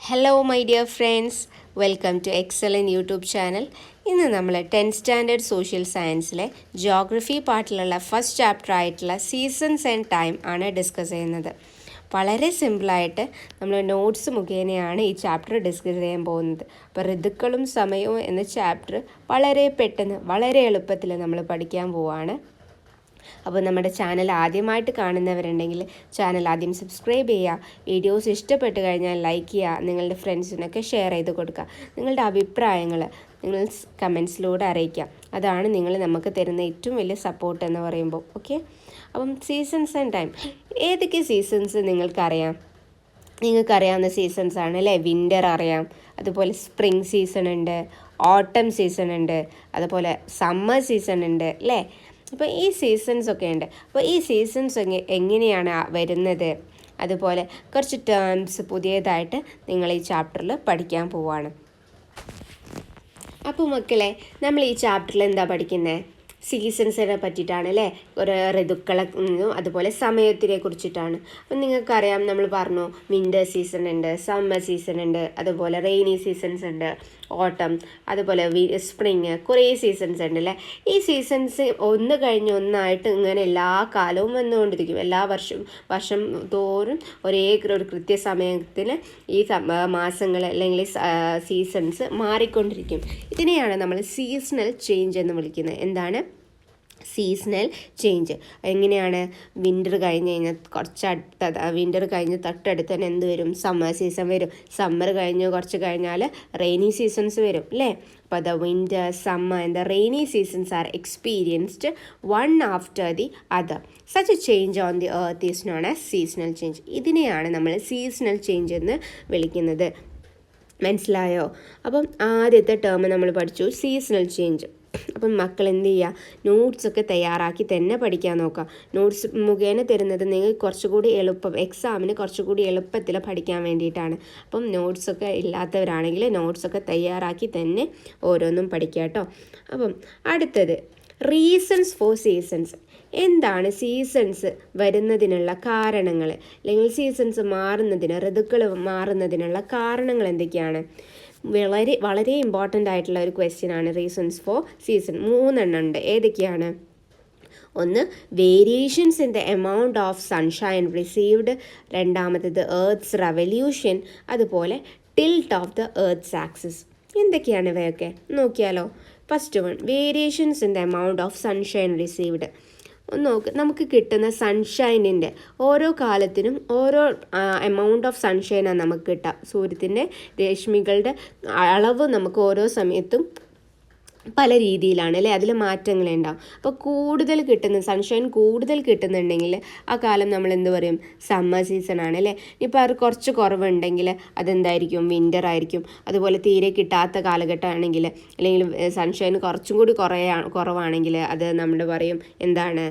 Hello my dear friends, welcome to excellent YouTube channel. ഇന്ന് നമ്മൾ 10th standard social സയൻസിലെ geography പാർട്ടിലുള്ള first chapter ആയിട്ടുള്ള സീസൺസ് ആൻഡ് ടൈം ആണ് ഡിസ്കസ് ചെയ്യുന്നത്. വളരെ സിമ്പിളായിട്ട് നമ്മൾ നോട്ട്സ് മുഖേനയാണ് ഈ ചാപ്റ്റർ ഡിസ്കസ് ചെയ്യാൻ പോകുന്നത്. അപ്പോൾ ഋതുക്കളും സമയവും എന്ന ചാപ്റ്റർ വളരെ പെട്ടെന്ന് വളരെ എളുപ്പത്തിൽ നമ്മൾ പഠിക്കാൻ പോവുകയാണ്. അപ്പോൾ നമ്മുടെ ചാനൽ ആദ്യമായിട്ട് കാണുന്നവരുണ്ടെങ്കിൽ ചാനൽ ആദ്യം സബ്സ്ക്രൈബ് ചെയ്യുക. വീഡിയോസ് ഇഷ്ടപ്പെട്ട് കഴിഞ്ഞാൽ ലൈക്ക് ചെയ്യുക, നിങ്ങളുടെ ഫ്രണ്ട്സിനൊക്കെ ഷെയർ ചെയ്ത് കൊടുക്കുക. നിങ്ങളുടെ അഭിപ്രായങ്ങൾ നിങ്ങൾ കമൻസിലൂടെ അറിയിക്കുക. അതാണ് നിങ്ങൾ നമുക്ക് തരുന്ന ഏറ്റവും വലിയ സപ്പോർട്ട് എന്ന് പറയുമ്പോൾ. ഓക്കെ, അപ്പം സീസൺസ് ആൻഡ് ടൈം, ഏതൊക്കെ സീസൺസ് നിങ്ങൾക്കറിയാം? നിങ്ങൾക്കറിയാവുന്ന സീസൺസ് ആണ് അല്ലേ? വിൻ്റർ അറിയാം, അതുപോലെ സ്പ്രിംഗ് സീസൺ ഉണ്ട്, ഓട്ടം സീസൺ ഉണ്ട്, അതുപോലെ സമ്മർ സീസൺ ഉണ്ട് അല്ലേ? അപ്പോൾ ഈ സീസൺസ് ഒക്കെ ഉണ്ട്. അപ്പോൾ ഈ സീസൺസ് എങ്ങനെയാണ് വരുന്നത്, അതുപോലെ കുറച്ച് ടേംസ് പുതിയതായിട്ട് നിങ്ങൾ ഈ ചാപ്റ്ററിൽ പഠിക്കാൻ പോവുകയാണ്. അപ്പോൾ മക്കളെ, നമ്മൾ ഈ ചാപ്റ്ററിൽ എന്താ പഠിക്കുന്നത്? സീസൺസിനെ പറ്റിയിട്ടാണ് അല്ലേ? ഒരു ഋതുക്കളെ അതുപോലെ സമയത്തിനെ കുറിച്ചിട്ടാണ്. അപ്പം നിങ്ങൾക്കറിയാം, നമ്മൾ പറഞ്ഞു വിൻ്റർ സീസൺ ഉണ്ട്, സമ്മർ സീസൺ ഉണ്ട്, അതുപോലെ റെയിനി സീസൺസ് ഉണ്ട്, ഓട്ടം, അതുപോലെ സ്പ്രിങ്, കുറേ സീസൺസ് ഉണ്ട് അല്ലേ? ഈ സീസൺസ് ഒന്ന് കഴിഞ്ഞ് ഒന്നായിട്ട് ഇങ്ങനെ എല്ലാ കാലവും വന്നുകൊണ്ടിരിക്കും. എല്ലാ വർഷം തോറും ഒരേ ഒരു കൃത്യസമയത്തിൽ ഈ മാസങ്ങൾ അല്ലെങ്കിൽ സീസൺസ് മാറിക്കൊണ്ടിരിക്കും. ഇതിനെയാണ് നമ്മൾ സീസണൽ ചേഞ്ച് എന്ന് വിളിക്കുന്നത്. എന്താണ് സീസണൽ ചേഞ്ച്? എങ്ങനെയാണ്? വിൻ്റർ കഴിഞ്ഞ് കഴിഞ്ഞാൽ വിൻ്റർ കഴിഞ്ഞ് തൊട്ടടുത്ത് തന്നെ എന്ത് വരും? സമ്മർ സീസൺ വരും. സമ്മർ കഴിഞ്ഞ് കുറച്ച് കഴിഞ്ഞാൽ റെയിനി സീസൺസ് വരും അല്ലേ? അപ്പോൾ the winter, summer and the rainy seasons R experienced one after the other. Such A change on the earth is known as seasonal change. ഇതിനെയാണ് നമ്മൾ സീസണൽ ചേഞ്ച് എന്ന് വിളിക്കുന്നത്. മനസ്സിലായോ? അപ്പം ആദ്യത്തെ ടേം നമ്മൾ പഠിച്ചു, സീസണൽ ചേഞ്ച്. അപ്പം മക്കൾ എന്ത് ചെയ്യുക? നോട്ട്സൊക്കെ തയ്യാറാക്കി തന്നെ പഠിക്കാൻ നോക്കുക. നോട്ട്സ് മുഖേന തരുന്നത് നിങ്ങൾ കുറച്ചുകൂടി എളുപ്പം, എക്സാമിന് കുറച്ചുകൂടി എളുപ്പത്തിൽ പഠിക്കാൻ വേണ്ടിയിട്ടാണ്. അപ്പം നോട്ട്സൊക്കെ ഇല്ലാത്തവരാണെങ്കിൽ നോട്ട്സൊക്കെ തയ്യാറാക്കി തന്നെ ഓരോന്നും പഠിക്കുക കേട്ടോ. അപ്പം അടുത്തത് റീസൺസ് ഫോർ സീസൺസ്. എന്താണ് സീസൺസ് വരുന്നതിനുള്ള കാരണങ്ങൾ, അല്ലെങ്കിൽ സീസൺസ് മാറുന്നതിന്, ഋതുക്കൾ മാറുന്നതിനുള്ള കാരണങ്ങൾ എന്തൊക്കെയാണ്? വളരെ ഇമ്പോർട്ടൻ്റ് ആയിട്ടുള്ള ഒരു ക്വസ്റ്റ്യൻ ആണ് റീസൺസ് ഫോർ സീസൺ. 3 ഉണ്ട്. ഏതൊക്കെയാണ്? ഒന്ന്, variations in the amount of sunshine received. രണ്ടാമത്തേത് എർത്ത്സ് റെവല്യൂഷൻ, അതുപോലെ tilt of the earth's axis. എന്തൊക്കെയാണ് ഇവയൊക്കെ നോക്കിയാലോ? First one, variations in the amount of sunshine received. നോക്ക്, നമുക്ക് കിട്ടുന്ന സൺഷൈനിൻ്റെ ഓരോ കാലത്തിനും ഓരോ എമൗണ്ട് ഓഫ് സൺഷൈനാണ് നമുക്ക് കിട്ടുക. സൂര്യത്തിൻ്റെ രശ്മികളുടെ അളവ് നമുക്ക് ഓരോ സമയത്തും പല രീതിയിലാണ് അല്ലേ? അതിൽ മാറ്റങ്ങളുണ്ടാവും. അപ്പോൾ കൂടുതൽ കിട്ടുന്ന സൺഷൈൻ കൂടുതൽ കിട്ടുന്നുണ്ടെങ്കിൽ ആ കാലം നമ്മൾ എന്ത് പറയും? സമ്മർ സീസൺ ആണ് അല്ലേ? ഇപ്പോൾ അത് കുറച്ച് കുറവുണ്ടെങ്കിൽ അതെന്തായിരിക്കും? വിൻ്റർ ആയിരിക്കും. അതുപോലെ തീരെ കിട്ടാത്ത കാലഘട്ടമാണെങ്കിൽ, അല്ലെങ്കിൽ സൺഷൈൻ കുറച്ചും കൂടി കുറവാണെങ്കിൽ അത് നമ്മൾ പറയും എന്താണ്?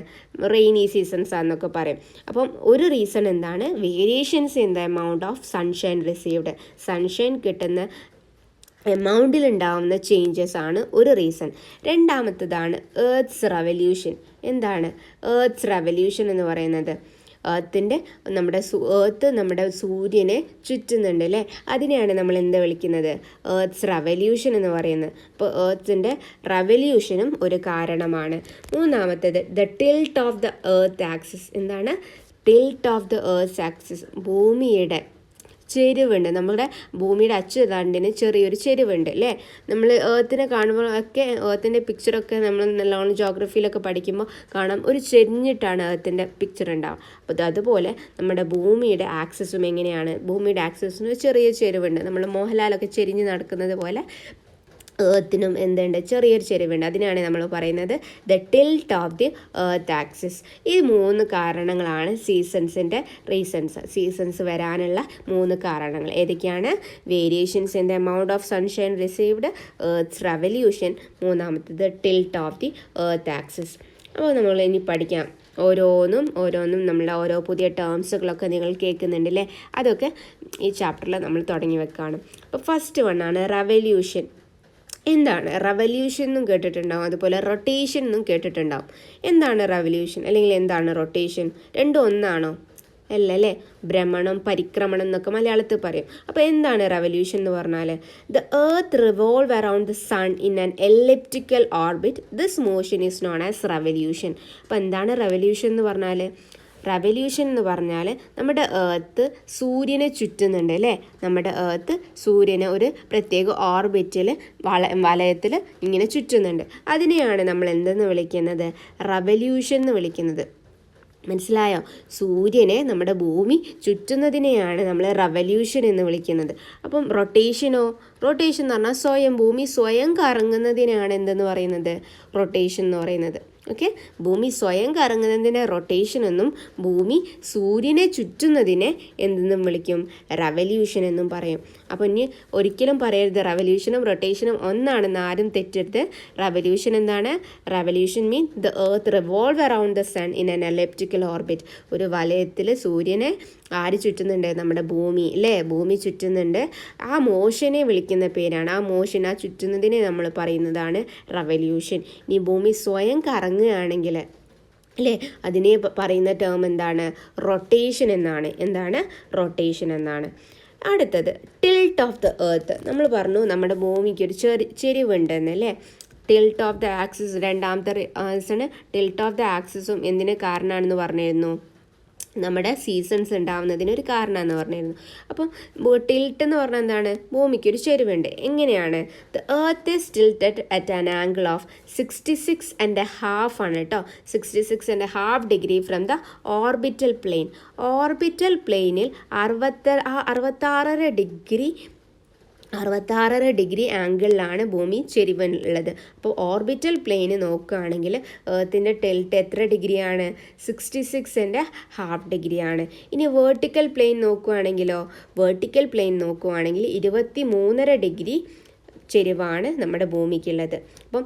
റെയിനി സീസൺസ് ആണെന്നൊക്കെ പറയും. അപ്പം ഒരു റീസൺ എന്താണ്? Variations in the amount of sunshine received. Sunshine കിട്ടുന്ന എമൗണ്ടിലുണ്ടാവുന്ന ചേഞ്ചസ് ആണ് ഒരു റീസൺ. രണ്ടാമത്തതാണ് എർത്ത്സ് റെവല്യൂഷൻ. എന്താണ് എർത്ത്സ് റെവല്യൂഷൻ എന്ന് പറയുന്നത്? എർത്ത് നമ്മുടെ സൂര്യനെ ചുറ്റുന്നുണ്ട് അല്ലേ? അതിനെയാണ് നമ്മൾ എന്താ വിളിക്കുന്നത്? എർത്ത്സ് റെവല്യൂഷൻ എന്ന് പറയുന്നത്. അപ്പോൾ എർത്തിൻ്റെ റെവല്യൂഷനും ഒരു കാരണമാണ്. മൂന്നാമത്തേത് the tilt of the earth axis. എന്താണ് tilt of the earth axis? ഭൂമിയുടെ ചെരിവുണ്ട്. നമ്മുടെ ഭൂമിയുടെ അച്ചുതണ്ടിന് ചെറിയൊരു ചെരിവുണ്ട് അല്ലേ? നമ്മൾ ഏർത്തിനെ കാണുമ്പോൾ ഒക്കെ, ഏർത്തിൻ്റെ പിക്ചറൊക്കെ നമ്മൾ നല്ലോണം ജോഗ്രഫിയിലൊക്കെ പഠിക്കുമ്പോൾ കാണാം, ഒരു ചെരിഞ്ഞിട്ടാണ് ഏർത്തിൻ്റെ പിക്ചർ ഉണ്ടാവുക. അപ്പോൾ അതുപോലെ നമ്മുടെ ഭൂമിയുടെ ആക്സസും എങ്ങനെയാണ്? ഭൂമിയുടെ ആക്സസിന് ചെറിയ ചെരിവുണ്ട്. നമ്മൾ മോഹൻലാലൊക്കെ ചെരിഞ്ഞ് നടക്കുന്നത് പോലെ ഏർത്തിനും എന്തുണ്ട്? ചെറിയൊരു ചെരിവുണ്ട്. അതിനാണ് നമ്മൾ പറയുന്നത് the tilt of the earth axis. ഈ 3 കാരണങ്ങളാണ് സീസൺസിൻ്റെ റീസൺസ്. സീസൺസ് വരാനുള്ള 3 കാരണങ്ങൾ ഏതൊക്കെയാണ്? Variations in the amount of sunshine received, earth's revolution, മൂന്നാമത്തേത് tilt of the earth axis. അപ്പോൾ നമ്മൾ ഇനി പഠിക്കാം. ഓരോന്നും നമ്മളുടെ ഓരോ പുതിയ ടേംസുകളൊക്കെ നിങ്ങൾ കേൾക്കുന്നുണ്ടല്ലേ? അതൊക്കെ ഈ ചാപ്റ്ററിൽ നമ്മൾ തുടങ്ങി വെക്കുകയാണ്. അപ്പോൾ ഫസ്റ്റ് വണ്ണാണ് റെവല്യൂഷൻ. എന്താണ് റെവല്യൂഷൻ എന്നും കേട്ടിട്ടുണ്ടാവും, അതുപോലെ റൊട്ടേഷൻ എന്നും കേട്ടിട്ടുണ്ടാവും. എന്താണ് റെവല്യൂഷൻ അല്ലെങ്കിൽ എന്താണ് റൊട്ടേഷൻ? രണ്ടും ഒന്നാണോ? അല്ലേ? ഭ്രമണം, പരിക്രമണം എന്നൊക്കെ മലയാളത്തിൽ പറയും. അപ്പോൾ എന്താണ് റെവല്യൂഷൻ എന്ന് പറഞ്ഞാൽ? The earth revolve around the sun in an elliptical orbit. This motion is known as revolution. അപ്പോൾ എന്താണ് റെവല്യൂഷൻ എന്ന് പറഞ്ഞാൽ? റെവല്യൂഷൻ എന്ന് പറഞ്ഞാൽ നമ്മുടെ എർത്ത് സൂര്യനെ ചുറ്റുന്നുണ്ട് അല്ലേ? നമ്മുടെ എർത്ത് സൂര്യനെ ഒരു പ്രത്യേക ഓർബിറ്റിൽ വലയത്തിൽ ഇങ്ങനെ ചുറ്റുന്നുണ്ട്. അതിനെയാണ് നമ്മൾ എന്തെന്ന് വിളിക്കുന്നത്? റെവല്യൂഷൻ എന്ന് വിളിക്കുന്നത്. മനസ്സിലായോ? സൂര്യനെ നമ്മുടെ ഭൂമി ചുറ്റുന്നതിനെയാണ് നമ്മൾ റെവല്യൂഷൻ എന്ന് വിളിക്കുന്നത്. അപ്പം റൊട്ടേഷനോ? റൊട്ടേഷൻ എന്ന് പറഞ്ഞാൽ ഭൂമി സ്വയം കറങ്ങുന്നതിനാണ് എന്തെന്ന് പറയുന്നത്? റൊട്ടേഷൻ എന്ന് പറയുന്നത്. ഓക്കെ, ഭൂമി സ്വയം കറങ്ങുന്നതിനെ റൊട്ടേഷൻ എന്നും ഭൂമി സൂര്യനെ ചുറ്റുന്നതിനെ എന്തെന്നും വിളിക്കും? റെവല്യൂഷൻ എന്നും പറയും. അപ്പോൾ ഇനി ഒരിക്കലും പറയരുത് റെവല്യൂഷനും റൊട്ടേഷനും ഒന്നാണെന്ന്, ആരും തെറ്റരുത്. റെവല്യൂഷൻ എന്താണ്? Revolution mean the earth revolve around the sun in an elliptical orbit. ഒരു വലയത്തിൽ സൂര്യനെ ആര് ചുറ്റുന്നുണ്ട്? നമ്മുടെ ഭൂമി അല്ലേ? ഭൂമി ചുറ്റുന്നുണ്ട്. ആ മോഷനെ വിളിക്കുന്ന പേരാണ്, ആ മോഷൻ, ആ ചുറ്റുന്നതിനെ നമ്മൾ പറയുന്നതാണ് റെവല്യൂഷൻ. ഇനി ഭൂമി സ്വയം കറങ്ങുകയാണെങ്കിൽ അല്ലേ, അതിനെ പറയുന്ന ടേം എന്താണ്? റൊട്ടേഷൻ എന്നാണ്. എന്താണ്? റൊട്ടേഷൻ എന്നാണ്. അടുത്തത് ടിൽറ്റ് ഓഫ് ദ എർത്ത്. നമ്മൾ പറഞ്ഞു നമ്മുടെ ഭൂമിക്ക് ഒരു ചെരിവുണ്ടെന്ന് അല്ലേ? ടിൽറ്റ് ഓഫ് ദ ആക്സിസ്, രണ്ടാമത്തെ ആൻസറാണ്. ടിൽറ്റ് ഓഫ് ദ ആക്സിസും എന്തിന് കാരണമാണെന്ന് പറഞ്ഞിരുന്നു? നമ്മുടെ സീസൺസ് ഉണ്ടാവുന്നതിന് ഒരു കാരണമെന്ന് പറഞ്ഞിരുന്നു. അപ്പം ടിൽറ്റ് എന്ന് പറഞ്ഞാൽ എന്താണ്? ഭൂമിക്കൊരു ചെരിവുണ്ട്. എങ്ങനെയാണ്? The earth is tilted at an angle of 66.5 ആണ് കേട്ടോ. 66.5 degree from the orbital plain. Orbital പ്ലെയിനിൽ 66 ഡിഗ്രി ആംഗിളിലാണ് ഭൂമി ചെരിവുള്ളത്. അപ്പോൾ ഓർബിറ്റൽ പ്ലെയിന് നോക്കുകയാണെങ്കിൽ എർത്തിൻ്റെ ടിൽറ്റ് എത്ര ഡിഗ്രിയാണ്? 66.5 ഡിഗ്രിയാണ്. ഇനി വേർട്ടിക്കൽ പ്ലെയിൻ നോക്കുകയാണെങ്കിലോ? വേർട്ടിക്കൽ പ്ലെയിൻ നോക്കുകയാണെങ്കിൽ 23.5 ഡിഗ്രി ചെരിവാണ് നമ്മുടെ ഭൂമിക്കുള്ളത്. അപ്പം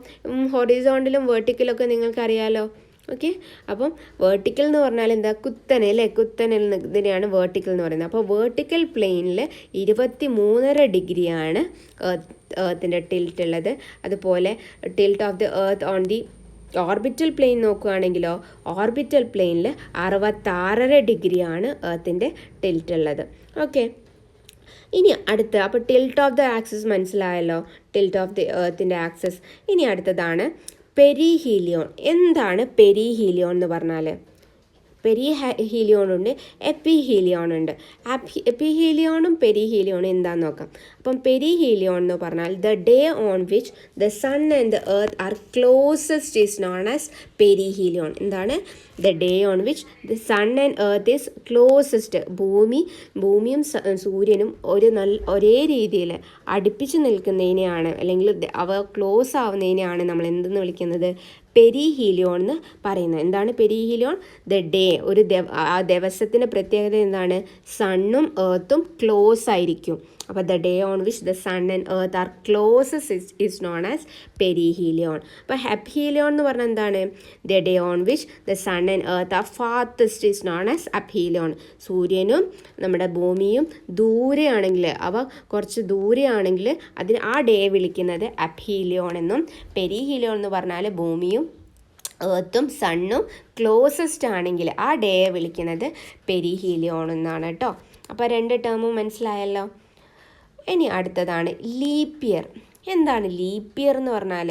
ഹൊറിസോണ്ടലും വേർട്ടിക്കലൊക്കെ നിങ്ങൾക്കറിയാലോ. ഓക്കെ, അപ്പം വേർട്ടിക്കൽ എന്ന് പറഞ്ഞാൽ എന്താ? കുത്തനെ അല്ലേ? കുത്തനെ ഇതിനെയാണ് വേർട്ടിക്കൽ എന്ന് പറയുന്നത്. അപ്പോൾ വേർട്ടിക്കൽ പ്ലെയിനിൽ 23.5 ഡിഗ്രിയാണ് എർത്തിൻ്റെ ടിൽറ്റ് ഉള്ളത്. അതുപോലെ tilt of the earth on the orbital plane നോക്കുകയാണെങ്കിലോ? ഓർബിറ്റൽ പ്ലെയിനിൽ 66.5 ഡിഗ്രിയാണ് എർത്തിൻ്റെ ടിൽറ്റ് ഉള്ളത്. ഓക്കെ, ഇനി അടുത്ത, അപ്പോൾ ടിൽറ്റ് ഓഫ് ദ ആക്സിസ് മനസ്സിലായല്ലോ, ടിൽറ്റ് ഓഫ് ദി എർത്തിൻ്റെ ആക്സിസ്. ഇനി അടുത്തതാണ് പെരിഹീലിയോൺ. എന്താണ് പെരിഹീലിയോൺ എന്ന് പറഞ്ഞാൽ? പെരിഹീലിയോൺ ഉണ്ട്, എപ്പിഹീലിയോൺ ഉണ്ട്. എപ്പിഹീലിയോണും പെരിഹീലിയോണും എന്താണെന്ന് നോക്കാം. അപ്പം പെരിഹീലിയോൺ എന്ന് പറഞ്ഞാൽ the day on which the sun and the earth are closest is known as perihelion. എന്താണ്? The day on which the sun and earth is closest. ഭൂമിയും സൂര്യനും ഒരേ രീതിയിൽ അടുപ്പിച്ച് നിൽക്കുന്നതിനെയാണ്, അല്ലെങ്കിൽ അവ ക്ലോസ് ആവുന്നതിനെയാണ് നമ്മൾ എന്തെന്ന് വിളിക്കുന്നത്? പെരിഹീലിയോൺ എന്ന് പറയുന്നത്. എന്താണ് പെരിഹീലിയോൺ? ദ ഡേ, ആ ദിവസത്തിൻ്റെ പ്രത്യേകത എന്താണ്? സണ്ണും എർത്തും ക്ലോസ് ആയിരിക്കും. അപ്പോൾ the day on which the sun and earth are closest is known as perihelion. അപ്പോൾ അപ്ഹീലിയോൺ എന്ന് പറഞ്ഞാൽ എന്താണ്? The day on which the sun and earth are farthest is known as aphelion. സൂര്യനും നമ്മുടെ ഭൂമിയും ദൂരെയാണെങ്കിൽ, അവ കുറച്ച് ദൂരെയാണെങ്കിൽ ആ ഡേ വിളിക്കുന്നത് അപ്ഹീലിയോൺ എന്നും, പെരിഹീലിയോൺ എന്ന് പറഞ്ഞാൽ ഭൂമിയും എർത്തും സണ്ണും ക്ലോസസ്റ്റ് ആണെങ്കിൽ ആ ഡേ വിളിക്കുന്നത് പെരിഹീലിയോൺ എന്നാണ് കേട്ടോ. അപ്പോൾ 2 ടേമും മനസ്സിലായല്ലോ. ഇനി അടുത്തതാണ് ലീപ്പ് ഇയർ. എന്താണ് ലീപ്പ് ഇയർ എന്ന് പറഞ്ഞാൽ?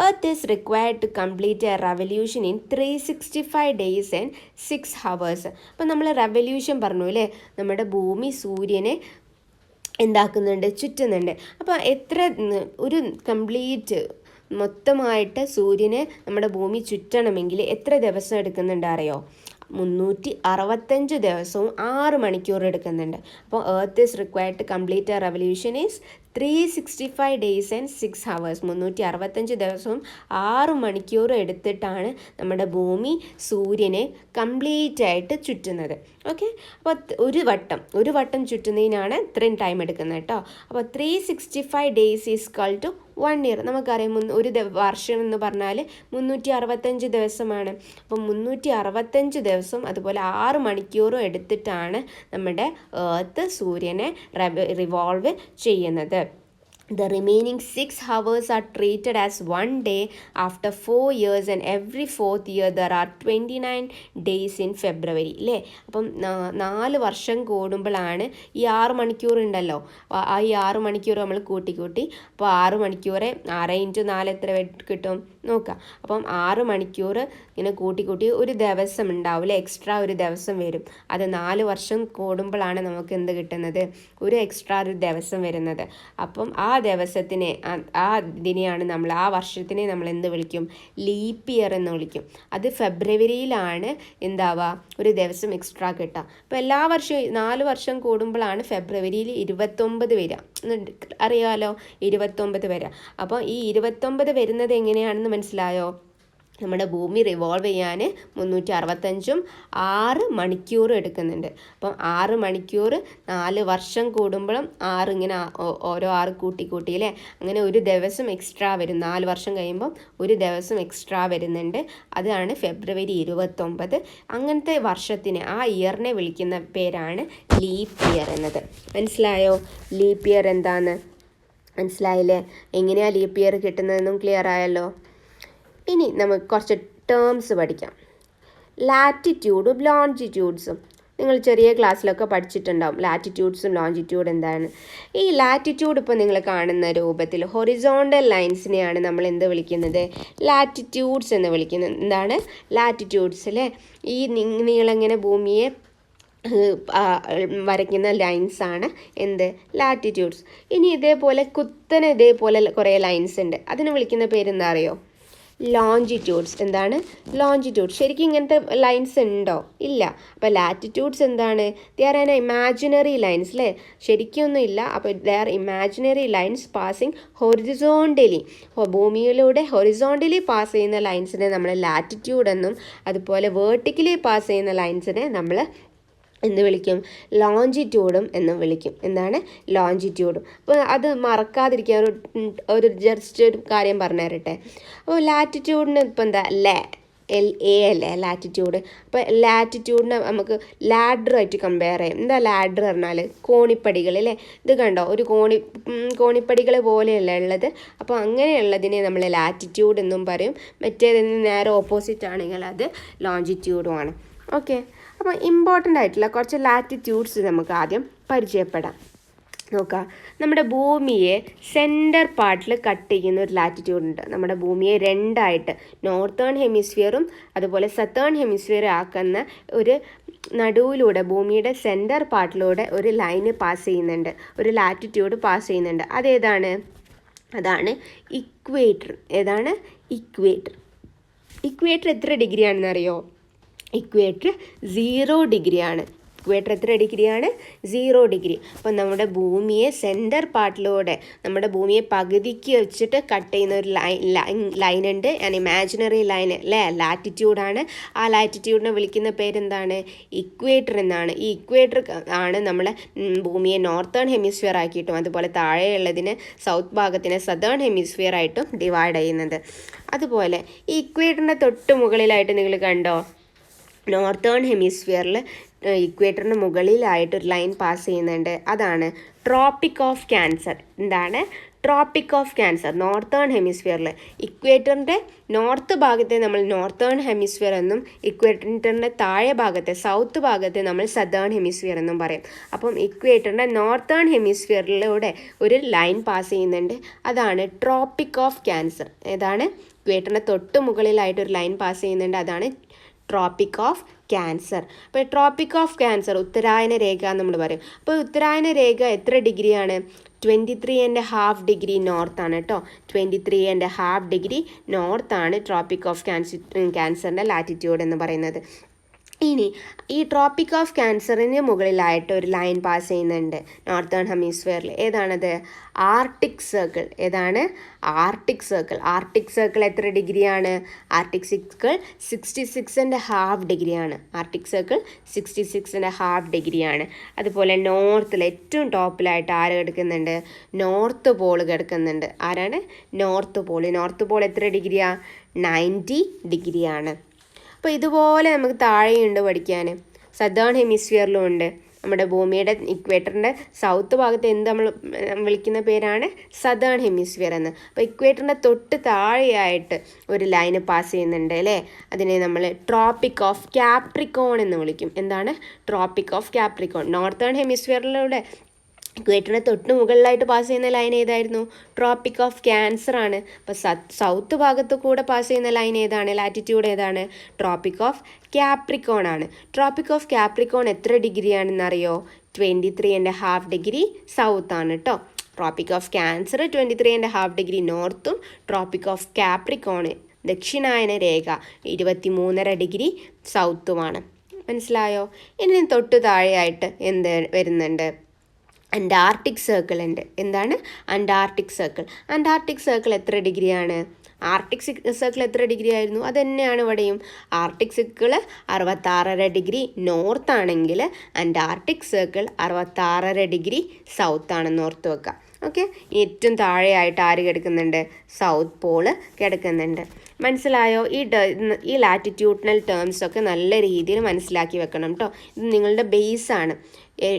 Earth is required to complete a revolution in 365 days and 6 hours. അപ്പം നമ്മൾ റെവല്യൂഷൻ പറഞ്ഞു അല്ലേ? നമ്മുടെ ഭൂമി സൂര്യനെ എന്താക്കുന്നുണ്ട്? ചുറ്റുന്നുണ്ട്. അപ്പോൾ ഒരു കംപ്ലീറ്റ് മൊത്തമായിട്ട് സൂര്യനെ നമ്മുടെ ഭൂമി ചുറ്റണമെങ്കിൽ എത്ര ദിവസം എടുക്കുന്നുണ്ട് അറിയോ? 365 ദിവസവും 6 മണിക്കൂർ എടുക്കുന്നുണ്ട്. അപ്പോൾ earth is required to complete a revolution is 365 days and 6 hours. 365 ദിവസവും 6 മണിക്കൂർ എടുത്തിട്ടാണ് നമ്മുടെ ഭൂമി സൂര്യനെ കംപ്ലീറ്റ് ആയിട്ട് ചുറ്റുന്നത്. ഓക്കെ, അപ്പോൾ ഒരു വട്ടം ചുറ്റുന്നതിനാണ് ഇത്രയും ടൈം എടുക്കുന്നത് കേട്ടോ. അപ്പോൾ 365 days is equal to 1 year. നമുക്കറിയാം ഒരു വർഷം എന്ന് പറഞ്ഞാൽ 365 ദിവസമാണ്. അപ്പം 365 ദിവസം അതുപോലെ 6 മണിക്കൂറും എടുത്തിട്ടാണ് നമ്മുടെ എർത്ത് സൂര്യനെ റിവോൾവ് ചെയ്യുന്നത്. The remaining 6 hours are treated as 1 day after 4 years, and every 4th year there are 29 days in February അല്ലേ. അപ്പം 4 വർഷം കൂടുമ്പോഴാണ് ഈ 6 മണിക്കൂർ ഉണ്ടല്ലോ, ആ ഈ 6 മണിക്കൂർ നമ്മൾ കൂട്ടി അപ്പോൾ 6 മണിക്കൂർ 6 × 4 എത്ര കിട്ടും നോക്കാം. അപ്പം 6 മണിക്കൂർ ഇങ്ങനെ കൂട്ടി ഒരു ദിവസം ഉണ്ടാവില്ല, എക്സ്ട്രാ ഒരു ദിവസം വരും. അത് 4 വർഷം കൂടുമ്പോഴാണ് നമുക്ക് എന്ത് കിട്ടുന്നത്, ഒരു എക്സ്ട്രാ ഒരു ദിവസം വരുന്നത്. അപ്പം ആ ദിവസത്തിനെ, ആ ഇതിനെയാണ് നമ്മൾ, ആ വർഷത്തിനെ നമ്മൾ എന്ത് വിളിക്കും, ലീപ്പ് ഇയർ എന്ന് വിളിക്കും. അത് ഫെബ്രുവരിയിലാണ് എന്താവുക, ഒരു ദിവസം എക്സ്ട്രാ കിട്ടുക. അപ്പോൾ എല്ലാ വർഷവും 4 വർഷം കൂടുമ്പോഴാണ് ഫെബ്രുവരിയിൽ 29 വരിക, അറിയാമല്ലോ, 29 വരിക. അപ്പോൾ ഈ 29 വരുന്നത് എങ്ങനെയാണെന്ന് മനസ്സിലായോ? നമ്മുടെ ഭൂമി റിവോൾവ് ചെയ്യാൻ 365 6 മണിക്കൂർ എടുക്കുന്നുണ്ട്. അപ്പം 6 മണിക്കൂർ 4 വർഷം കൂടുമ്പോഴും 6 ഇങ്ങനെ ഓരോ 6 കൂട്ടി അല്ലേ, അങ്ങനെ ഒരു ദിവസം എക്സ്ട്രാ വരും. 4 വർഷം കഴിയുമ്പം ഒരു ദിവസം എക്സ്ട്രാ വരുന്നുണ്ട്. അതാണ് ഫെബ്രുവരി 29. അങ്ങനത്തെ വർഷത്തിന്, ആ ഇയറിനെ വിളിക്കുന്ന പേരാണ് ലീപ്പ് ഇയർ എന്നത്. മനസ്സിലായോ ലീപ്പ് ഇയർ എന്താന്ന്? മനസ്സിലായില്ലേ? എങ്ങനെയാണ് ലീപ്പ് ഇയർ കിട്ടുന്നതെന്നും ക്ലിയർ ആയല്ലോ. ഇനി നമുക്ക് കുറച്ച് ടേംസ് പഠിക്കാം. ലാറ്റിറ്റ്യൂഡും ലോഞ്ചിറ്റ്യൂഡ്സും നിങ്ങൾ ചെറിയ ക്ലാസ്സിലൊക്കെ പഠിച്ചിട്ടുണ്ടാവും. ലാറ്റിറ്റ്യൂഡ്സും ലോഞ്ചിറ്റ്യൂഡ് എന്താണ്? ഈ ലാറ്റിറ്റ്യൂഡ് ഇപ്പോൾ നിങ്ങൾ കാണുന്ന രൂപത്തിൽ ഹൊറിസോണ്ടൽ ലൈൻസിനെയാണ് നമ്മൾ എന്ത് വിളിക്കുന്നത്, ലാറ്റിറ്റ്യൂഡ്സ് എന്ന് വിളിക്കുന്നത്. എന്താണ് ലാറ്റിറ്റ്യൂഡ്സ് അല്ലേ? ഈ നീളങ്ങനെ ഭൂമിയെ വരയ്ക്കുന്ന ലൈൻസാണ് എന്ത്, ലാറ്റിറ്റ്യൂഡ്സ്. ഇനി ഇതേപോലെ കുത്തനെ ഇതേപോലെ കുറേ ലൈൻസ് ഉണ്ട്, അതിന് വിളിക്കുന്ന പേരെന്താ അറിയോ? ലോഞ്ചിറ്റ്യൂഡ്സ്. എന്താണ് ലോഞ്ചിറ്റ്യൂഡ്? ശരിക്കും ഇങ്ങനത്തെ ലൈൻസ് ഉണ്ടോ? ഇല്ല. അപ്പോൾ ലാറ്റിറ്റ്യൂഡ്സ് എന്താണ്? They are an imaginary lines അല്ലേ, ശരിക്കൊന്നും ഇല്ല. അപ്പോൾ they are imaginary lines passing horizontally, ഭൂമിയിലൂടെ ഹൊറിസോണ്ടലി പാസ് ചെയ്യുന്ന ലൈൻസിനെ നമ്മൾ ലാറ്റിറ്റ്യൂഡ് എന്നും, അതുപോലെ വേർട്ടിക്കലി പാസ് ചെയ്യുന്ന ലൈൻസിനെ നമ്മൾ എന്ത് വിളിക്കും, ലോഞ്ചിറ്റ്യൂഡും എന്നും വിളിക്കും. എന്താണ് ലോഞ്ചിറ്റ്യൂഡും? അപ്പോൾ അത് മറക്കാതിരിക്കാൻ ഒരു ജസ്റ്റ് ഒരു കാര്യം പറഞ്ഞു തരട്ടെ. അപ്പോൾ ലാറ്റിറ്റ്യൂഡിന് ഇപ്പോൾ എന്താ, LA അല്ലേ ലാറ്റിറ്റ്യൂഡ്. അപ്പോൾ ലാറ്റിറ്റ്യൂഡിനെ നമുക്ക് ലാഡറുമായിട്ട് കമ്പയർ ചെയ്യാം. എന്താ ലാഡർ പറഞ്ഞാൽ? കോണിപ്പടികൾ അല്ലേ. ഇത് കണ്ടോ, ഒരു കോണിപ്പടികൾ പോലെയല്ല ഉള്ളത്. അപ്പോൾ അങ്ങനെയുള്ളതിനെ നമ്മൾ ലാറ്റിറ്റ്യൂഡ് എന്നും പറയും. മറ്റേതിന് നേരെ ഓപ്പോസിറ്റ് ആണെങ്കിൽ അത് ലോഞ്ചിറ്റ്യൂഡുമാണ്. ഓക്കെ, അപ്പോൾ ഇമ്പോർട്ടൻ്റ് ആയിട്ടുള്ള കുറച്ച് ലാറ്റിറ്റ്യൂഡ്സ് നമുക്ക് ആദ്യം പരിചയപ്പെടാം. നോക്കാം, നമ്മുടെ ഭൂമിയെ സെൻറ്റർ പാർട്ടിൽ കട്ട് ചെയ്യുന്ന ഒരു ലാറ്റിറ്റ്യൂഡ് ഉണ്ട്. നമ്മുടെ ഭൂമിയെ രണ്ടായിട്ട് നോർത്തേൺ ഹെമിസ്ഫിയറും അതുപോലെ സത്തേൺ ഹെമിസ്ഫിയറും ആക്കുന്ന ഒരു നടുവിലൂടെ, ഭൂമിയുടെ സെൻറ്റർ പാർട്ടിലൂടെ ഒരു ലൈന് പാസ് ചെയ്യുന്നുണ്ട്, ഒരു ലാറ്റിറ്റ്യൂഡ് പാസ് ചെയ്യുന്നുണ്ട്. അതേതാണ്? അതാണ് ഇക്വേറ്റർ. ഏതാണ്? ഇക്വേറ്റർ. ഇക്വേറ്റർ എത്ര ഡിഗ്രി ആണെന്ന് അറിയോ? ഇക്വേറ്റർ 0 ഡിഗ്രിയാണ്. ഇക്വേറ്റർ എത്ര ഡിഗ്രിയാണ്? 0 ഡിഗ്രി. അപ്പം നമ്മുടെ ഭൂമിയെ സെൻറ്റർ പാർട്ടിലൂടെ, നമ്മുടെ ഭൂമിയെ പകുതിക്ക് വെച്ചിട്ട് കട്ട് ചെയ്യുന്ന ഒരു ലൈൻ ഉണ്ട്, ആൻ ഇമാജിനറി ലൈൻ അല്ലേ, ലാറ്റിറ്റ്യൂഡാണ്. ആ ലാറ്റിറ്റ്യൂഡിനെ വിളിക്കുന്ന പേരെന്താണ്? ഇക്വേറ്റർ എന്നാണ്. ഈ ഇക്വേറ്റർ ആണ് നമ്മൾ ഭൂമിയെ നോർത്തേൺ ഹെമിസ്ഫിയർ ആക്കിയിട്ടും അതുപോലെ താഴെയുള്ളതിന് സൗത്ത് ഭാഗത്തിന് സതേൺ ഹെമിസ്ഫിയർ ആയിട്ടും ഡിവൈഡ് ചെയ്യുന്നത്. അതുപോലെ ഈ ഇക്വേറ്ററിൻ്റെ തൊട്ട് മുകളിലായിട്ട് നിങ്ങൾ കണ്ടോ, നോർത്തേൺ ഹെമിസ്ഫിയറിൽ ഇക്വേറ്ററിന് മുകളിലായിട്ടൊരു ലൈൻ പാസ് ചെയ്യുന്നുണ്ട്. അതാണ് ട്രോപ്പിക് ഓഫ് ക്യാൻസർ. എന്താണ്? Tropic of Cancer. നോർത്തേൺ ഹെമിസ്ഫിയറിൽ ഇക്വേറ്ററിൻ്റെ നോർത്ത് ഭാഗത്തെ നമ്മൾ നോർത്തേൺ ഹെമിസ്ഫിയർ എന്നും ഇക്വേറ്ററിൻ്റെ താഴെ ഭാഗത്തെ സൗത്ത് ഭാഗത്തെ നമ്മൾ സതേൺ ഹെമിസ്ഫിയർ എന്നും പറയും. അപ്പം ഇക്വേറ്ററിൻ്റെ നോർത്തേൺ ഹെമിസ്ഫിയറിലൂടെ ഒരു ലൈൻ പാസ് ചെയ്യുന്നുണ്ട്. അതാണ് ട്രോപ്പിക് ഓഫ് ക്യാൻസർ. ഏതാണ്? ഇക്വേറ്ററിൻ്റെ തൊട്ട് മുകളിലായിട്ടൊരു ലൈൻ പാസ് ചെയ്യുന്നുണ്ട്. അതാണ് ട്രോപ്പിക് ഓഫ് ക്യാൻസർ. അപ്പോൾ ട്രോപ്പിക് ഓഫ് ക്യാൻസർ ഉത്തരായന രേഖ നമ്മൾ പറയും. അപ്പോൾ ഉത്തരായന രേഖ എത്ര ഡിഗ്രിയാണ്? 23.5 ഡിഗ്രി നോർത്താണ് കേട്ടോ. 23.5 ഡിഗ്രി നോർത്താണ് ട്രോപ്പിക് ഓഫ് ക്യാൻസറിൻ്റെ ലാറ്റിറ്റ്യൂഡ് എന്ന് പറയുന്നത്. ഇനി ഈ ട്രോപ്പിക് ഓഫ് ക്യാൻസറിന് മുകളിലായിട്ട് ഒരു ലൈൻ പാസ് ചെയ്യുന്നുണ്ട് നോർത്തേൺ ഹെമിസ്ഫിയറിൽ. ഏതാണത്? Arctic Circle. ഏതാണ്? Arctic Circle. ആർട്ടിക് സർക്കിൾ എത്ര ഡിഗ്രിയാണ്? ആർട്ടിക് സർക്കിൾ 66.5 ഡിഗ്രിയാണ്. ആർട്ടിക് സർക്കിൾ 66.5 ഡിഗ്രിയാണ്. അതുപോലെ നോർത്തിൽ ഏറ്റവും ടോപ്പിലായിട്ട് ആര് കിടക്കുന്നുണ്ട്? നോർത്ത് പോൾ കിടക്കുന്നുണ്ട്. ആരാണ്? North Paul. നോർത്ത് പോൾ എത്ര ഡിഗ്രിയാണ്? 90 ഡിഗ്രിയാണ്. അപ്പോൾ ഇതുപോലെ നമുക്ക് താഴെയുണ്ട് പഠിക്കാൻ. സതേൺ ഹെമിസ്ഫിയറിലും ഉണ്ട്. നമ്മുടെ ഭൂമിയുടെ ഇക്വേറ്ററിൻ്റെ സൗത്ത് ഭാഗത്ത് എന്ത് നമ്മൾ വിളിക്കുന്ന പേരാണ് സദേൺ ഹെമിസ്ഫിയർ എന്ന്. അപ്പോൾ ഇക്വേറ്ററിൻ്റെ തൊട്ട് താഴെയായിട്ട് ഒരു ലൈന് പാസ് ചെയ്യുന്നുണ്ട് അല്ലേ, അതിനെ നമ്മൾ ട്രോപ്പിക് ഓഫ് ക്യാപ്രിക്കോൺ എന്ന് വിളിക്കും. എന്താണ് ട്രോപ്പിക് ഓഫ് ക്യാപ്രിക്കോൺ? നോർത്തേൺ ഹെമിസ്ഫിയറിലൂടെ ഇക്വേറ്ററിന് തൊട്ട് മുകളിലായിട്ട് പാസ് ചെയ്യുന്ന ലൈൻ ഏതായിരുന്നു? ട്രോപ്പിക് ഓഫ് ക്യാൻസർ ആണ്. അപ്പോൾ സൗത്ത് ഭാഗത്ത് കൂടെ പാസ് ചെയ്യുന്ന ലൈൻ ഏതാണ്? ലാറ്റിറ്റ്യൂഡ് ഏതാണ്? ട്രോപ്പിക് ഓഫ് ക്യാപ്രിക്കോൺ ആണ്. ട്രോപ്പിക് ഓഫ് ക്യാപ്രിക്കോൺ എത്ര ഡിഗ്രി ആണെന്നറിയോ? 23.5 ഡിഗ്രി സൗത്ത് ആണ് കേട്ടോ. ട്രോപ്പിക് ഓഫ് ക്യാൻസർ 23.5 ഡിഗ്രി നോർത്തും, ട്രോപ്പിക് ഓഫ് ക്യാപ്രിക്കോൺ ദക്ഷിണായന രേഖ 23.5 ഡിഗ്രി സൗത്തുമാണ്. മനസ്സിലായോ? ഇനി തൊട്ട് താഴെയായിട്ട് എന്ത് വരുന്നുണ്ട്? അന്റാർട്ടിക് സർക്കിൾ ഉണ്ട്. എന്താണ് അന്റാർട്ടിക് സർക്കിൾ? അന്റാർട്ടിക് സർക്കിൾ എത്ര ഡിഗ്രിയാണ്? ആർട്ടിക് സർക്കിൾ എത്ര ഡിഗ്രി ആയിരുന്നു? അത് തന്നെയാണ് ഇവിടെയും. ആർട്ടിക് സർക്കിൾ 66.5 ഡിഗ്രി നോർത്ത് ആണെങ്കിൽ അന്റാർട്ടിക് സർക്കിൾ 66.5 ഡിഗ്രി സൗത്ത് ആണെന്ന് ഓർത്ത് വെക്കുക. ഓക്കെ, ഏറ്റവും താഴെയായിട്ട് ആര് കിടക്കുന്നുണ്ട്? സൗത്ത് പോള് കിടക്കുന്നുണ്ട്. മനസ്സിലായോ? ഈ ലാറ്റിറ്റ്യൂഡിനൽ ടേംസ് ഒക്കെ നല്ല രീതിയിൽ മനസ്സിലാക്കി വെക്കണം കേട്ടോ. ഇത് നിങ്ങളുടെ ബേസാണ്.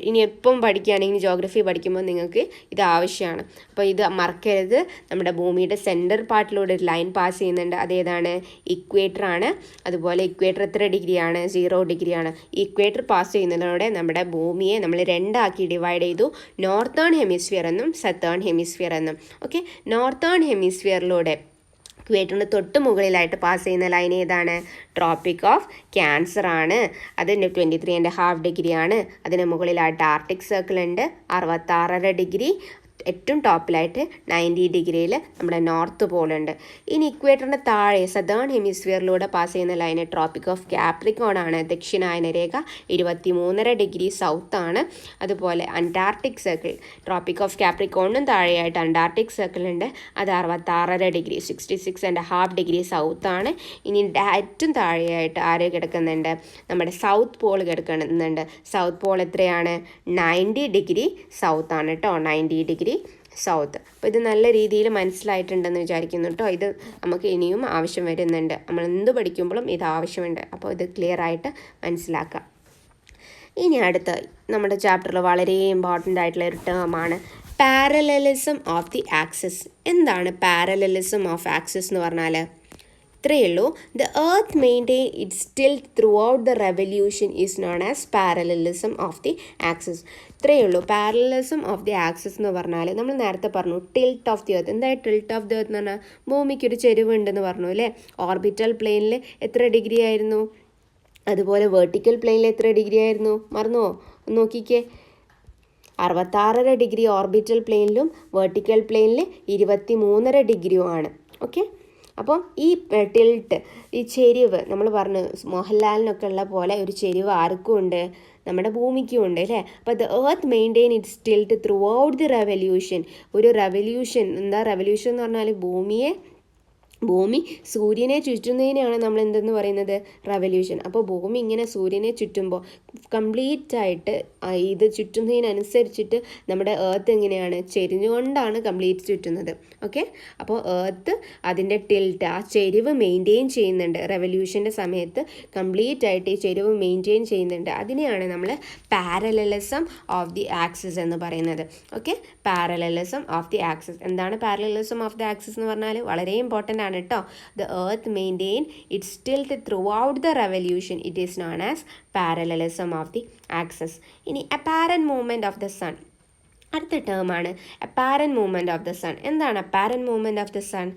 ഇനി എപ്പം പഠിക്കുകയാണെങ്കിൽ ജോഗ്രഫി പഠിക്കുമ്പോൾ നിങ്ങൾക്ക് ഇത് ആവശ്യമാണ്. അപ്പോൾ ഇത് മറക്കരുത്. നമ്മുടെ ഭൂമിയുടെ സെൻറ്റർ പാർട്ടിലൂടെ ഒരു ലൈൻ പാസ് ചെയ്യുന്നുണ്ട്. അതേതാണ്? ഇക്വേറ്റർ ആണ്. അതുപോലെ ഇക്വേറ്റർ എത്ര ഡിഗ്രിയാണ്? 0 ഡിഗ്രിയാണ്. ഇക്വേറ്റർ പാസ് ചെയ്യുന്നതിലൂടെ നമ്മുടെ ഭൂമിയെ നമ്മൾ രണ്ടാക്കി ഡിവൈഡ് ചെയ്തു. നോർത്തേൺ ഹെമിസ്ഫിയർ എന്നും സതേൺ ഹെമിസ്ഫിയർ എന്നും. ഓക്കെ, നോർത്തേൺ ഹെമിസ്ഫിയറിലൂടെ ഇക്വേറ്ററിന് തൊട്ട് മുകളിലായിട്ട് പാസ് ചെയ്യുന്ന ലൈൻ ഏതാണ്? ട്രോപ്പിക് ഓഫ് ക്യാൻസർ ആണ്. അതിന് 23.5 ഡിഗ്രിയാണ്. അതിന് മുകളിലായിട്ട് ആർട്ടിക് സർക്കിൾ ഉണ്ട് 66.5 ഡിഗ്രി. ഏറ്റവും ടോപ്പിലായിട്ട് 90 ഡിഗ്രിയിൽ നമ്മുടെ നോർത്ത് പോളുണ്ട്. ഇനി ഇക്വേറ്ററിൻ്റെ താഴെ സദേൺ ഹെമിസ്ഫിയറിലൂടെ പാസ് ചെയ്യുന്ന ലൈന് ട്രോപ്പിക് ഓഫ് ക്യാപ്രിക്കോൺ ആണ്. ദക്ഷിണായന രേഖ 23.5 ഡിഗ്രി സൗത്ത് ആണ്. അതുപോലെ അന്റാർട്ടിക് സർക്കിൾ ട്രോപ്പിക് ഓഫ് ക്യാപ്രിക്കോണിനും താഴെയായിട്ട് അന്റാർട്ടിക് സർക്കിൾ ഉണ്ട്. അത് 66.5 ഡിഗ്രി 66.5 ഡിഗ്രി സൗത്ത് ആണ്. ഇനി ഏറ്റവും താഴെയായിട്ട് ആര് കിടക്കുന്നുണ്ട്? നമ്മുടെ സൗത്ത് പോൾ കിടക്കുന്നുണ്ട്. സൗത്ത് പോൾ എത്രയാണ്? 90 ഡിഗ്രി സൗത്ത് ആണ് കേട്ടോ. 90 ഡിഗ്രി സൗത്ത്. അപ്പോൾ ഇത് നല്ല രീതിയിൽ മനസ്സിലായിട്ടുണ്ടെന്ന് വിചാരിക്കുന്നു കേട്ടോ. ഇത് നമുക്ക് ഇനിയും ആവശ്യം വരുന്നുണ്ട്. നമ്മൾ എന്ത് പഠിക്കുമ്പോഴും ഇത് ആവശ്യമുണ്ട്. അപ്പോൾ ഇത് ക്ലിയർ ആയിട്ട് മനസ്സിലാക്കാം. ഇനി അടുത്ത നമ്മുടെ ചാപ്റ്ററിൽ വളരെ ഇമ്പോർട്ടൻ്റ് ആയിട്ടുള്ള ഒരു ടേമാണ് പാരലലിസം ഓഫ് ദി ആക്സിസ്. എന്താണ് പാരലലിസം ഓഫ് ആക്സിസ് എന്ന് പറഞ്ഞാൽ? ഇത്രയേ ഉള്ളൂ. The earth maintain its tilt throughout the revolution is known as parallelism of the axis. ഇത്രയേ ഉള്ളൂ. പാരലലിസം ഓഫ് ദി ആക്സിസ് എന്ന് പറഞ്ഞാൽ നമ്മൾ നേരത്തെ പറഞ്ഞു ടിൽറ്റ് ഓഫ് ദി എർത്ത്. എന്താ ടിൽറ്റ് ഓഫ് ദി എർത്ത് എന്ന് പറഞ്ഞാൽ? ഭൂമിക്കൊരു ചെരിവുണ്ടെന്ന് പറഞ്ഞു അല്ലേ. ഓർബിറ്റൽ പ്ലെയിനിൽ എത്ര ഡിഗ്രി ആയിരുന്നു? അതുപോലെ വെർട്ടിക്കൽ പ്ലെയിനിൽ എത്ര ഡിഗ്രി ആയിരുന്നു? മറന്നോ? നോക്കിക്കേ, 66.5 ഡിഗ്രി ഓർബിറ്റൽ പ്ലെയിനിലും വെർട്ടിക്കൽ പ്ലെയിനിൽ 23.5 ഡിഗ്രിയുമാണ്. ഓക്കെ, അപ്പം ഈ ടിൽട്ട്, ഈ ചെരിവ് നമ്മൾ പറഞ്ഞു മോഹൻലാലിനൊക്കെ ഉള്ള പോലെ ഒരു ചെരിവ് ആർക്കും ഉണ്ട്? നമ്മുടെ ഭൂമിക്കും ഉണ്ട് അല്ലേ. അപ്പോൾ the earth maintain its tilt through out the revolution. ഒരു റെവല്യൂഷൻ, എന്താ റെവല്യൂഷൻ എന്ന് പറഞ്ഞാൽ ഭൂമി സൂര്യനെ ചുറ്റുന്നതിനെയാണ് നമ്മൾ എന്തെന്ന് പറയുന്നത്? റെവല്യൂഷൻ. അപ്പോൾ ഭൂമി ഇങ്ങനെ സൂര്യനെ ചുറ്റുമ്പോൾ കംപ്ലീറ്റ് ആയിട്ട് ഇത് ചുറ്റുന്നതിനനുസരിച്ചിട്ട് നമ്മുടെ എർത്ത് എങ്ങനെയാണ്? ചെരിഞ്ഞുകൊണ്ടാണ് കംപ്ലീറ്റ് ചുറ്റുന്നത്. ഓക്കെ, അപ്പോൾ എർത്ത് അതിൻ്റെ ടിൽറ്റ്, ആ ചെരിവ് മെയിൻറ്റെയിൻ ചെയ്യുന്നുണ്ട്. റെവല്യൂഷൻ്റെ സമയത്ത് കംപ്ലീറ്റ് ആയിട്ട് ഈ ചെരിവ് മെയിൻറ്റെയിൻ ചെയ്യുന്നുണ്ട്. അതിനെയാണ് നമ്മൾ പാരലലിസം ഓഫ് ദി ആക്സിസ് എന്ന് പറയുന്നത്. Okay, parallelism of the axis. എന്താണ് പാരലലിസം ഓഫ് ദി ആക്സിസ് എന്ന് പറഞ്ഞാൽ? വളരെ ഇമ്പോർട്ടൻ്റ് ആണ് കേട്ടോ. The earth maintain its tilt throughout the revolution. It is known as parallelism of the axis. ഇനി apparent movement of the sun. അടുത്ത ടേമാണ് apparent movement of the sun. എന്താണ് apparent movement of the sun?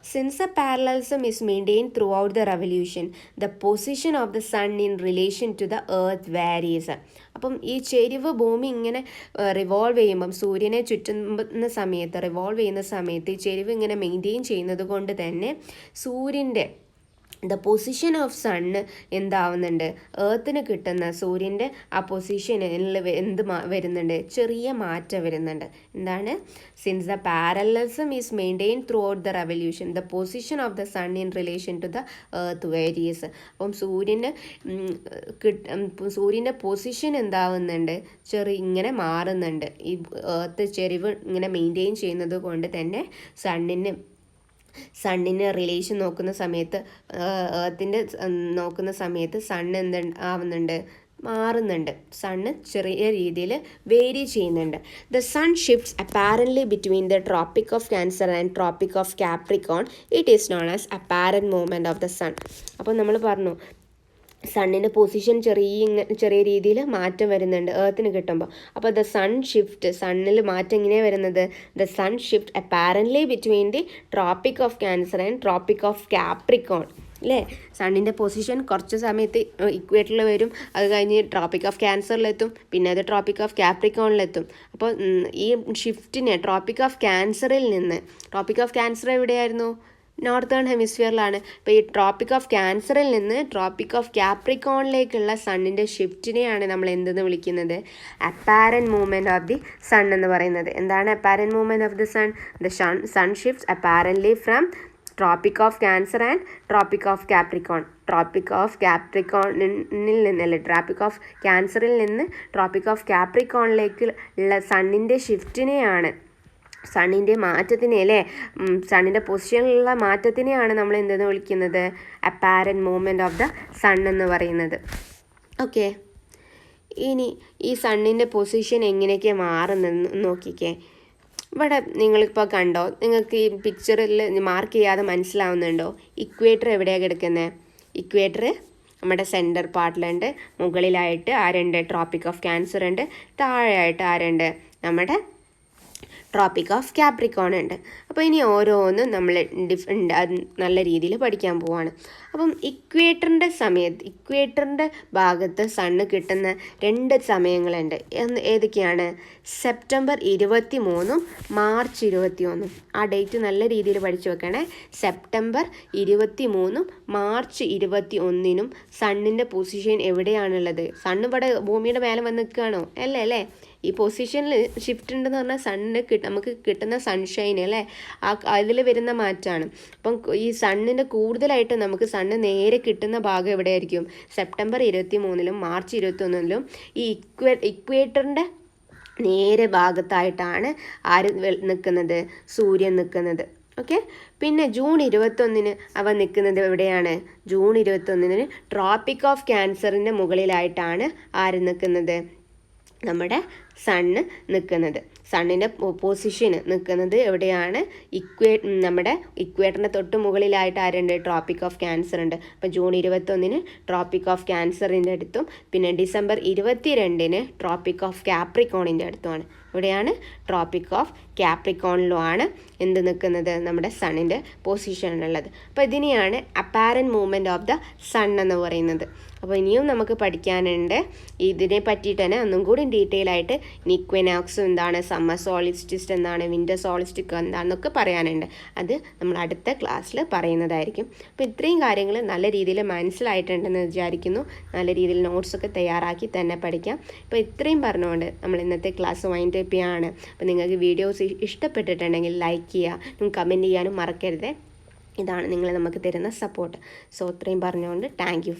Since a parallelism is maintained throughout the revolution, the position of the sun in relation to the earth varies. അപ്പം ഈ ചെരിവ് ഭൂമി ഇങ്ങനെ revolve ചെയ്യുമ്പം, സൂര്യനെ ചുറ്റുന്ന സമയത്ത്, റിവോൾവ് ചെയ്യുന്ന സമയത്ത് ഈ ചെരിവ് ഇങ്ങനെ മെയിൻറ്റെയിൻ ചെയ്യുന്നത് കൊണ്ട് തന്നെ സൂര്യൻ്റെ ദ പൊസിഷൻ ഓഫ് സണ്ണ് എന്താവുന്നുണ്ട്? എർത്തിന് കിട്ടുന്ന സൂര്യൻ്റെ ആ പൊസിഷനിൽ വരുന്നുണ്ട്? ചെറിയ മാറ്റം വരുന്നുണ്ട്. എന്താണ്? Since the parallelism is maintain throughout the revolution, the position of the sun in relation to the earth varies. അപ്പം സൂര്യൻ്റെ പൊസിഷൻ എന്താവുന്നുണ്ട്? ഇങ്ങനെ മാറുന്നുണ്ട്. ഈ എർത്ത് ചെരിവ് ഇങ്ങനെ മെയിൻറ്റെയിൻ ചെയ്യുന്നത് കൊണ്ട് തന്നെ സണ്ണിന് റിലേഷൻ നോക്കുന്ന സമയത്ത്, എർത്തിൻ്റെ നോക്കുന്ന സമയത്ത് സണ്ണ് ആവുന്നുണ്ട്? മാറുന്നുണ്ട്. സണ്ണ് ചെറിയ രീതിയിൽ വേരി ചെയ്യുന്നുണ്ട്. The sun shifts apparently between the tropic of Cancer and tropic of Capricorn. It is known as apparent movement of the sun. അപ്പോൾ നമ്മൾ പറഞ്ഞു സണ്ണിൻ്റെ പൊസിഷൻ ചെറിയ രീതിയിൽ മാറ്റം വരുന്നുണ്ട് എർത്തിന് കിട്ടുമ്പോൾ. അപ്പോൾ ദ സൺ ഷിഫ്റ്റ്, സണ്ണിൽ മാറ്റം എങ്ങനെയാണ് വരുന്നത്? The sun shift apparently between the tropic of Cancer and tropic of Capricorn അല്ലേ? സണ്ണിൻ്റെ പൊസിഷൻ കുറച്ച് സമയത്ത് ഇക്വേറ്ററിൽ വരും, അത് കഴിഞ്ഞ് ട്രോപ്പിക് ഓഫ് ക്യാൻസറിലെത്തും, പിന്നെ അത് ട്രോപ്പിക് ഓഫ് കാപ്രിക്കോണിലെത്തും. അപ്പോൾ ഈ ഷിഫ്റ്റിനെ ട്രോപ്പിക് ഓഫ് ക്യാൻസർ എവിടെയായിരുന്നു? നോർത്തേൺ ഹെമിസ്ഫിയറിലാണ്. ഇപ്പോൾ ഈ ട്രോപ്പിക് ഓഫ് ക്യാൻസറിൽ നിന്ന് ട്രോപ്പിക് ഓഫ് കാപ്രിക്കോണിലേക്കുള്ള സണ്ണിൻ്റെ ഷിഫ്റ്റിനെയാണ് നമ്മൾ എന്തെന്ന് വിളിക്കുന്നത്? Apparent movement of the sun എന്ന് പറയുന്നത്. എന്താണ് apparent movement of the sun? The sun shifts apparently from Tropic of Cancer and tropic of Capricorn. Tropic of ക്യാൻസറിൽ നിന്ന് ട്രോപ്പിക് ഓഫ് കാപ്രിക്കോണിലേക്ക് ഉള്ള സണ്ണിൻ്റെ ഷിഫ്റ്റിനെയാണ്, സണ്ണിൻ്റെ മാറ്റത്തിനെ അല്ലേ, സണ്ണിൻ്റെ പൊസിഷനിലുള്ള മാറ്റത്തിനെയാണ് നമ്മൾ എന്തെന്ന് വിളിക്കുന്നത്? Apparent movement of the sun എന്ന് പറയുന്നത്. ഓക്കെ, ഇനി ഈ സണ്ണിൻ്റെ പൊസിഷൻ എങ്ങനെയൊക്കെ മാറുന്നെന്ന് നോക്കിക്കേ. ഇവിടെ നിങ്ങളിപ്പോൾ കണ്ടോ, നിങ്ങൾക്ക് ഈ പിക്ചറിൽ മാർക്ക് ചെയ്യാതെ മനസ്സിലാവുന്നുണ്ടോ? ഇക്വേറ്റർ എവിടെയാണ് കിടക്കുന്നത്? ഇക്വേറ്റർ നമ്മുടെ സെൻറ്റർ പാർട്ടിലുണ്ട്. മുകളിലായിട്ട് ആരുണ്ട്? ട്രോപ്പിക് ഓഫ് ക്യാൻസർ ഉണ്ട്. താഴെയായിട്ട് ആരുണ്ട്? നമ്മുടെ ട്രോപ്പിക് ഓഫ് കാപ്രിക്കോൺ ഉണ്ട്. അപ്പോൾ ഇനി ഓരോന്നും നമ്മൾ നല്ല രീതിയിൽ പഠിക്കാൻ പോവാണ്. അപ്പം ഇക്വേറ്ററിൻ്റെ ഭാഗത്ത് സണ്ണ് കിട്ടുന്ന 2 സമയങ്ങളുണ്ട്. ഏതൊക്കെയാണ്? September 23 March 21. ആ ഡേറ്റ് നല്ല രീതിയിൽ പഠിച്ചു വെക്കണേ. സെപ്റ്റംബർ 23 മാർച്ച് 21 സണ്ണിൻ്റെ പൊസിഷൻ എവിടെയാണുള്ളത്? സണ്ണ് ഇവിടെ ഭൂമിയുടെ മേലെ വന്ന് നിൽക്കുകയാണോ? അല്ലേ? ഈ പൊസിഷനിൽ ഷിഫ്റ്റ് ഉണ്ടെന്ന് പറഞ്ഞാൽ സണ്ണിന് നമുക്ക് കിട്ടുന്ന സൺഷൈൻ അല്ലേ, അതിൽ വരുന്ന മാറ്റമാണ്. അപ്പം ഈ സണ്ണിൻ്റെ കൂടുതലായിട്ട് നമുക്ക് സണ്ണ് നേരെ കിട്ടുന്ന ഭാഗം എവിടെയായിരിക്കും? സെപ്റ്റംബർ 23 മാർച്ച് 21 ഈ ഇക്വേറ്ററിൻ്റെ നേരെ ഭാഗത്തായിട്ടാണ് ആര് നിൽക്കുന്നത്? സൂര്യൻ നിൽക്കുന്നത്. ഓക്കെ, പിന്നെ ജൂൺ 21 അവ നിൽക്കുന്നത് എവിടെയാണ്? ജൂൺ 21 ട്രോപ്പിക് ഓഫ് ക്യാൻസറിൻ്റെ മുകളിലായിട്ടാണ് ആര് നിൽക്കുന്നത്? നമ്മുടെ സണ്ണ് നിൽക്കുന്നത്. സണ്ണിൻ്റെ പൊസിഷന് നിൽക്കുന്നത് എവിടെയാണ്? നമ്മുടെ ഇക്വേറ്ററിൻ്റെ തൊട്ട് മുകളിലായിട്ട് ആരുണ്ട്? ട്രോപ്പിക് ഓഫ് ക്യാൻസർ ഉണ്ട്. അപ്പോൾ ജൂൺ 21 ട്രോപ്പിക് ഓഫ് ക്യാൻസറിൻ്റെ അടുത്തും പിന്നെ ഡിസംബർ 22 ട്രോപ്പിക് ഓഫ് കാപ്രിക്കോണിൻ്റെ അടുത്തുമാണ്. ഇവിടെയാണ് ട്രോപ്പിക് ഓഫ് കാപ്രിക്കോണിലുമാണ് എന്ത് നിൽക്കുന്നത്? നമ്മുടെ സണ്ണിൻ്റെ പൊസിഷനുള്ളത്. അപ്പോൾ ഇതിനെയാണ് apparent movement of the sun എന്ന് പറയുന്നത്. അപ്പോൾ ഇനിയും നമുക്ക് പഠിക്കാനുണ്ട്. ഇതിനെ പറ്റിയിട്ട് തന്നെ ഒന്നും കൂടി ഡീറ്റെയിൽ ആയിട്ട് ഇക്വിനോക്സ് എന്താണ്, സമ്മർ സോളിസ്റ്റിസ് എന്താണ്, വിൻ്റർ സോളിസ്റ്റിക് എന്താണെന്നൊക്കെ പറയാനുണ്ട്. അത് നമ്മൾ അടുത്ത ക്ലാസ്സിൽ പറയുന്നതായിരിക്കും. അപ്പോൾ ഇത്രയും കാര്യങ്ങൾ നല്ല രീതിയിൽ മനസ്സിലായിട്ടുണ്ടെന്ന് വിചാരിക്കുന്നു. നല്ല രീതിയിൽ നോട്ട്സൊക്കെ തയ്യാറാക്കി തന്നെ പഠിക്കാം. അപ്പോൾ ഇത്രയും പറഞ്ഞുകൊണ്ട് നമ്മൾ ഇന്നത്തെ ക്ലാസ് വൈൻഡ് അപ്പ് ചെയ്യാണ്. അപ്പോൾ നിങ്ങൾക്ക് വീഡിയോസ് ഇഷ്ടപ്പെട്ടിട്ടുണ്ടെങ്കിൽ ലൈക്ക് ചെയ്യുക, കമൻറ്റ് ചെയ്യാനും മറക്കരുത്. ഇതാണ് നിങ്ങൾ നമുക്ക് തരുന്ന സപ്പോർട്ട്. സോ ഇത്രയും പറഞ്ഞുകൊണ്ട് താങ്ക് യു.